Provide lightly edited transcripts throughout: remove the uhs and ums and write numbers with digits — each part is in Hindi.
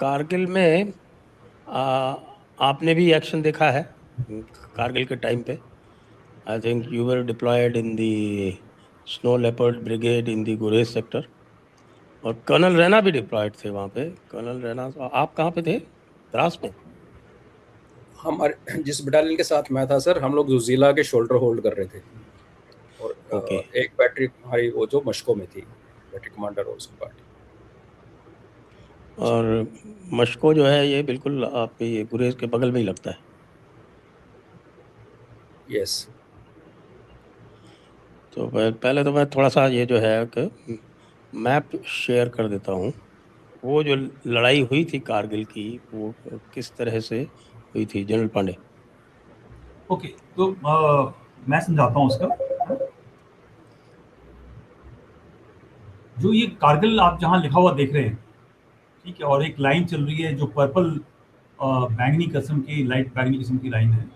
कारगिल में आ, आपने भी एक्शन देखा है कारगिल के टाइम पे। I think you were deployed in the snow leopard brigade in the Gurez sector, और कर्नल रैना भी डिप्लॉयड थे वहाँ पे। कर्नल रैना, आप कहाँ पे थे? द्रास में? हमारे जिस बटालियन के साथ मैं था सर, हम लोग जुजीला के शोल्डर होल्ड कर रहे थे। और ओके। एक बैटरी हमारी वो जो मशकों में थी, बैटरी कमांडर और उसकी पार्टी। जी। और मशको जो है ये बिल्कुल आपके ये गुरेज के बगल में ही लगता है। यस। तो पहले तो मैं थोड़ा सा ये जो है कि मैप शेयर कर देता हूँ। वो जो लड़ाई हुई थी कारगिल की, वो किस तरह से हुई थी, जनरल पांडे? ओके, तो मैं समझाता हूँ उसका। जो ये कारगिल आप जहाँ लिखा हुआ देख रहे हैं, ठीक है, और एक लाइन चल रही है जो पर्पल बैंगनी किस्म की, लाइट बैंगनी किस्म की लाइन है।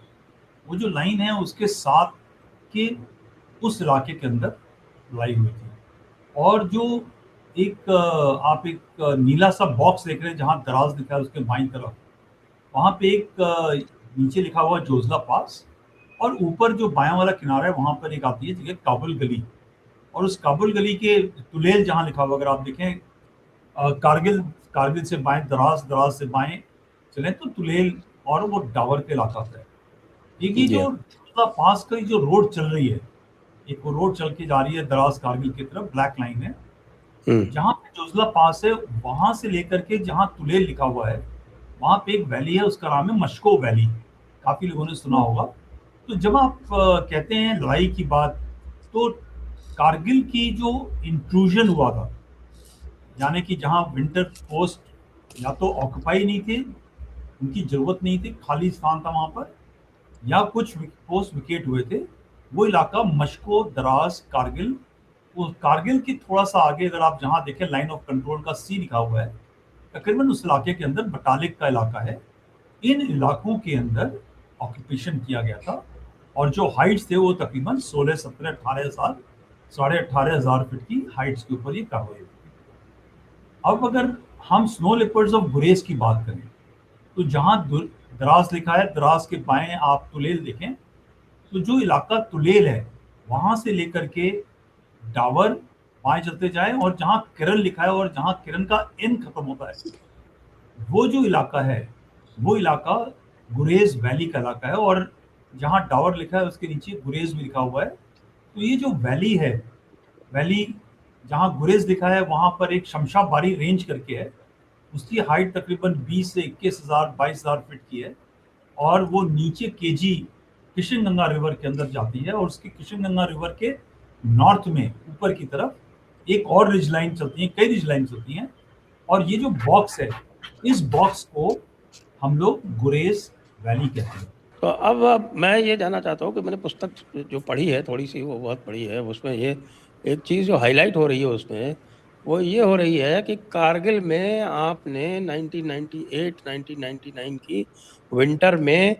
वो जो लाइन है उसके साथ के उस इलाके के अंदर लड़ाई हुई थी। और जो एक आप एक नीला सा बॉक्स देख रहे हैं जहाँ दराज लिखा है उसके बाईं तरफ, वहाँ पे एक नीचे लिखा हुआ जोजला पास, और ऊपर जो बायां वाला किनारा है वहाँ पर एक आती है जगह काबुल गली। और उस काबुल गली के तुलेल जहाँ लिखा हुआ, अगर आप देखें कारगिल, कारगिल से बाएं दराज, दराज से बाएं चलें तो तुलेल, और वो डावर के इलाका है। एक ये जी जो हाँ। जोजला पास का जो रोड चल रही है, एक वो रोड चल के जा रही है दराज कारगिल की तरफ, ब्लैक लाइन है। हम्म। जहाँ पे जोजला पास है वहां से लेकर के जहाँ तुलेल लिखा हुआ है, वहां पे एक वैली है, उसका नाम है मशको वैली। काफी लोगों ने सुना होगा। तो जब आप कहते हैं लड़ाई की बात, तो कारगिल की जो इंट्रूजन हुआ था, यानी कि जहाँ विंटर पोस्ट या तो ऑक्युपाई नहीं थे, उनकी जरूरत नहीं थी, खाली स्थान था वहां पर, या कुछ पोस्ट विकेट हुए थे, वो इलाका मशको, दराज, कारगिल। वो कारगिल की थोड़ा सा आगे अगर आप जहाँ देखें लाइन ऑफ कंट्रोल का सी लिखा हुआ है, तकरीबन उस इलाके के अंदर बटालिक का इलाका है। इन इलाकों के अंदर ऑक्यूपेशन किया गया था। और जो हाइट्स थे वो तकरीबन 16, 17, 18,000, 18,500 फीट की हाइट्स के ऊपर ये कार्रवाई हुई। अब अगर हम स्नो लेपर्ड्स ऑफ गुरेज की बात करें, तो जहाँ दराज लिखा है, दराज के बाएं आप तुलेल देखें, तो जो इलाका तुलेल है वहां से लेकर के डावर बाएं चलते जाएं, और जहां किरण लिखा है और जहां किरण का एन खत्म होता है, वो जो इलाका है वो इलाका गुरेज वैली का इलाका है। और जहां डावर लिखा है उसके नीचे गुरेज भी लिखा हुआ है। तो ये जो वैली है, वैली जहां गुरेज लिखा है वहां पर एक शमशाबारी रेंज करके है, उसकी हाइट तकरीबन 20 से 21,000, 22,000 फीट की है। और वो नीचे केजी किशनगंगा रिवर के अंदर जाती है, और उसके किशनगंगा रिवर के नॉर्थ में ऊपर की तरफ एक और रिज लाइन चलती है, कई रिज लाइन चलती हैं। और ये जो बॉक्स है, इस बॉक्स को हम लोग गुरेज वैली कहते हैं। तो अब मैं ये जानना चाहता हूँ कि मैंने पुस्तक जो पढ़ी है थोड़ी सी, वो बहुत पढ़ी है, उसमें ये एक चीज़ जो हाईलाइट हो रही है उसमें, वो ये हो रही है कि कारगिल में आपने 1998 1999 की विंटर में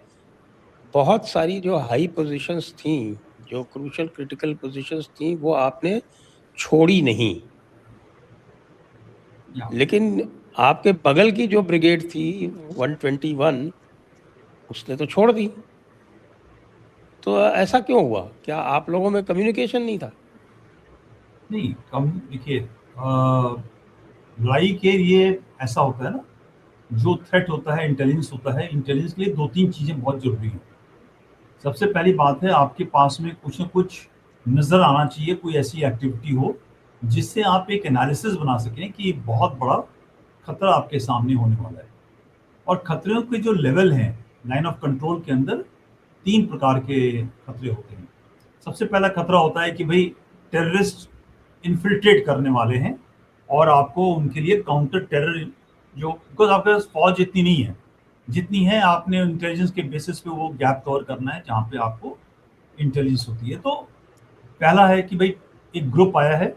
बहुत सारी जो हाई पोजीशंस थी, जो क्रूशल क्रिटिकल पोजीशंस थी, वो आपने छोड़ी नहीं। या लेकिन आपके बगल की जो ब्रिगेड थी 121, उसने तो छोड़ दी। तो ऐसा क्यों हुआ? क्या आप लोगों में कम्युनिकेशन नहीं था? नहीं, कम देखिए, लड़ाई के लिए ऐसा होता है ना, जो थ्रेट होता है, इंटेलिजेंस होता है। इंटेलिजेंस के लिए दो तीन चीज़ें बहुत ज़रूरी हैं। सबसे पहली बात है, आपके पास में कुछ न कुछ नज़र आना चाहिए, कोई ऐसी एक्टिविटी हो जिससे आप एक एनालिसिस बना सकें कि बहुत बड़ा खतरा आपके सामने होने वाला है। और खतरों के जो लेवल हैं लाइन ऑफ कंट्रोल के अंदर, तीन प्रकार के खतरे होते हैं। सबसे पहला खतरा होता है कि भाई टेररिस्ट इन्फिल्ट्रेट करने वाले हैं, और आपको उनके लिए काउंटर टेरर, जो बिकॉज आपके पास फौज इतनी नहीं है, जितनी है आपने इंटेलिजेंस के बेसिस पे वो गैप कवर करना है जहाँ पे आपको इंटेलिजेंस होती है। तो पहला है कि भाई एक ग्रुप आया है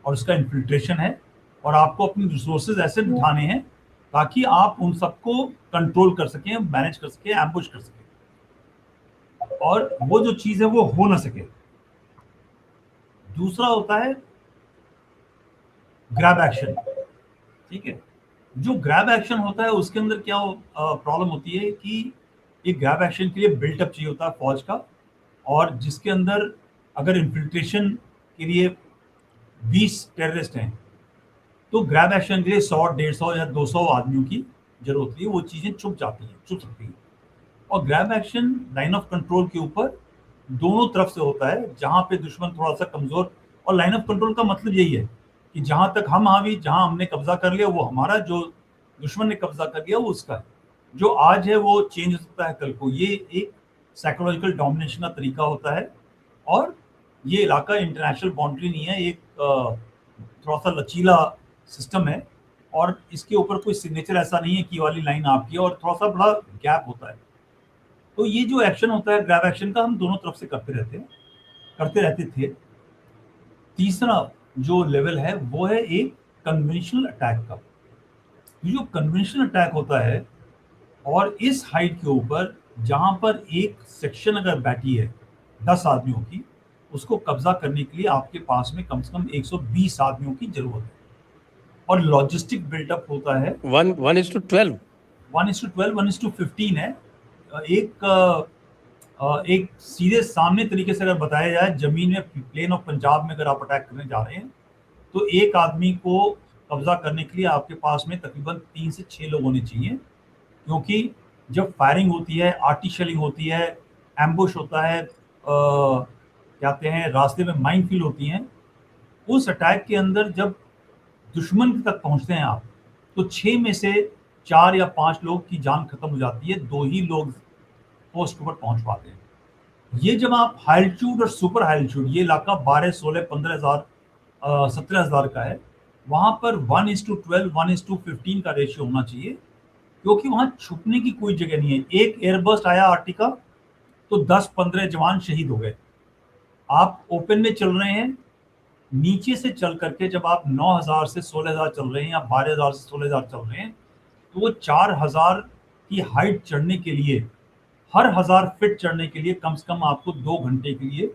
और उसका इन्फिल्ट्रेशन है, और आपको अपनी रिसोर्सेज ऐसे बिठाने हैं ताकि आप उन सबको कंट्रोल कर सकें, मैनेज कर सकें, एम्बुश कर सकें, और वो जो चीज़ है वो हो ना सके। दूसरा होता है ग्रैब एक्शन, ठीक है। जो ग्रैब एक्शन होता है उसके अंदर क्या प्रॉब्लम होती है कि एक ग्रैब एक्शन के लिए बिल्टअप चाहिए होता है फौज का, और जिसके अंदर अगर इन्फिल्ट्रेशन के लिए 20 टेररिस्ट हैं तो ग्रैब एक्शन के लिए 100, 150 या 200 आदमियों की जरूरत होती है। वो चीज़ें छुप सकती हैं। और grab action line of control के ऊपर दोनों तरफ से होता है, जहां पे दुश्मन थोड़ा सा कमजोर, और लाइन ऑफ कंट्रोल का मतलब यही है कि जहां तक हम हावी, जहां हमने कब्जा कर लिया वो हमारा, जो दुश्मन ने कब्जा कर लिया वो उसका है। जो आज है वो चेंज हो सकता है कल को। ये एक साइकोलॉजिकल डोमिनेशन का तरीका होता है, और ये इलाका इंटरनेशनल बाउंड्री नहीं है, एक थोड़ा सा लचीला सिस्टम है, और इसके ऊपर कोई सिग्नेचर ऐसा नहीं है कि वाली लाइन आपकी है, और थोड़ा सा बड़ा गैप होता है। तो ये जो एक्शन होता है ग्रैब एक्शन का, हम दोनों तरफ से करते रहते थे। तीसरा जो लेवल है वो है एक कन्वेंशनल अटैक का। जो कन्वेंशनल अटैक होता है, और इस हाइट के ऊपर जहां पर एक सेक्शन अगर बैठी है 10 आदमियों की, उसको कब्जा करने के लिए आपके पास में कम से कम 120 आदमियों की जरूरत है, और लॉजिस्टिक बिल्टअप होता है 1:12 1:12 1:15 है। एक सीधे सामने तरीके से अगर बताया जाए, जमीन में प्लेन ऑफ पंजाब में अगर आप अटैक करने जा रहे हैं तो एक आदमी को कब्जा करने के लिए आपके पास में तकरीबन 3 से 6 लोग होने चाहिए, क्योंकि जब फायरिंग होती है, आर्टिशलिंग होती है, एम्बुश होता है, कहते हैं रास्ते में माइन फील्ड होती हैं, उस अटैक के अंदर जब दुश्मन तक पहुंचते हैं आप, तो 6 में से 4 या 5 लोग की जान खत्म हो जाती है, 2 ही लोग पोस्ट पर पहुंच पाते हैं। ये जब आप हाई एल्टीट्यूड और सुपर हाई एल्टीट्यूड, ये इलाका 12, 16, 15,000, 17,000 का है, वहां पर 1:12 1:15 का रेशियो होना चाहिए, क्योंकि वहां छुपने की कोई जगह नहीं है। एक एयरबर्स्ट आया आर्टी का तो 10-15 जवान शहीद हो गए। आप ओपन में चल रहे हैं, नीचे से चल करके जब आप 9,000 से 16,000 चल रहे हैं या 12,000 से 16,000 चल रहे हैं, तो वो 4,000 की हाइट चढ़ने के लिए, हर 1000 फीट चढ़ने के लिए कम से कम आपको 2 घंटे के लिए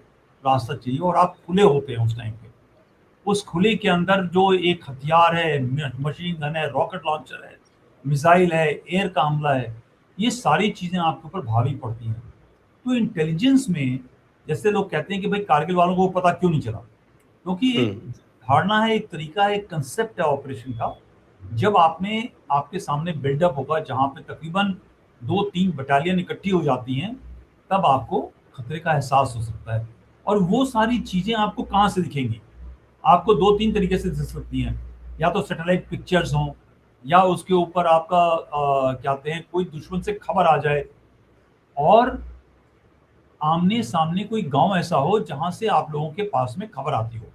रास्ता चाहिए, और आप खुले होते हैं उस टाइम पे। उस खुले के अंदर जो एक हथियार है, मशीन गन है, रॉकेट लॉन्चर है, मिसाइल है, एयर का हमला है, ये सारी चीज़ें आपके ऊपर भारी पड़ती हैं। तो इंटेलिजेंस में जैसे लोग कहते हैं कि भाई कारगिल वालों को पता क्यों नहीं चला, क्योंकि एक धारणा है, एक तरीका है, एक कंसेप्ट है ऑपरेशन का। जब आपके सामने बिल्डअप होगा जहां पे तकरीबन 2-3 बटालियन इकट्ठी हो जाती हैं, तब आपको खतरे का एहसास हो सकता है। और वो सारी चीज़ें आपको कहाँ से दिखेंगी? आपको 2-3 तरीके से दिख सकती हैं, या तो सैटेलाइट पिक्चर्स हों, या उसके ऊपर आपका कहते हैं कोई दुश्मन से खबर आ जाए, और आमने सामने कोई गांव ऐसा हो जहां से आप लोगों के पास में खबर आती हो।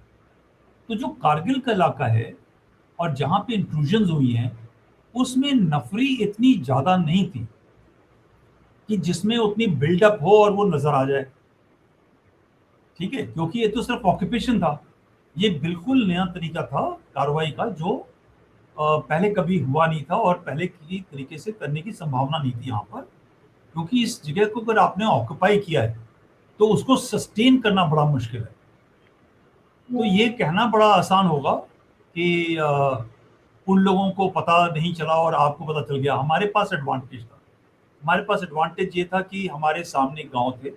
तो जो कारगिल का इलाका है और जहां पे इंट्रूजन्स हुई हैं, उसमें नफरी इतनी ज़्यादा नहीं थी कि जिसमें उतनी बिल्डअप हो और वो नज़र आ जाए। ठीक है, क्योंकि ये तो सिर्फ ऑक्यूपेशन था, ये बिल्कुल नया तरीका था कार्रवाई का, जो पहले कभी हुआ नहीं था और पहले की तरीके से करने की संभावना नहीं थी यहाँ पर। क्योंकि इस जगह को अगर आपने ऑक्यूपाई किया है तो उसको सस्टेन करना बड़ा मुश्किल है। तो ये कहना बड़ा आसान होगा कि उन लोगों को पता नहीं चला और आपको पता चल गया। हमारे पास एडवांटेज था, हमारे पास एडवांटेज ये था कि हमारे सामने गांव थे,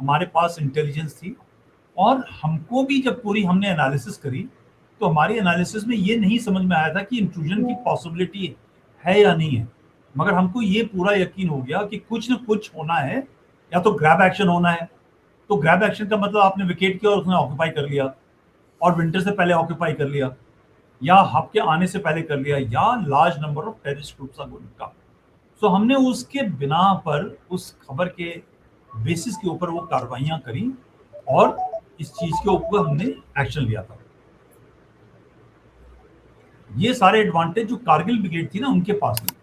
हमारे पास इंटेलिजेंस थी, और हमको भी जब पूरी हमने एनालिसिस करी तो हमारी एनालिसिस में ये नहीं समझ में आया था कि इंट्रूजन की पॉसिबिलिटी है या नहीं है, मगर हमको ये पूरा यकीन हो गया कि कुछ न कुछ होना है, या तो ग्रैब एक्शन होना है। तो ग्रैब एक्शन का मतलब आपने विकेट किया और उसने ऑक्यूपाई कर लिया, और विंटर से पहले ऑक्यूपाई कर लिया, या हब के आने से पहले कर लिया, या large number of terrorist groups का। सो हमने उसके बिना पर, उस खबर के बेसिस के ऊपर वो कार्रवाइयाँ करी, और इस चीज़ के ऊपर हमने एक्शन लिया था। ये सारे एडवांटेज जो कारगिल ब्रिगेड थी ना उनके पास नहीं।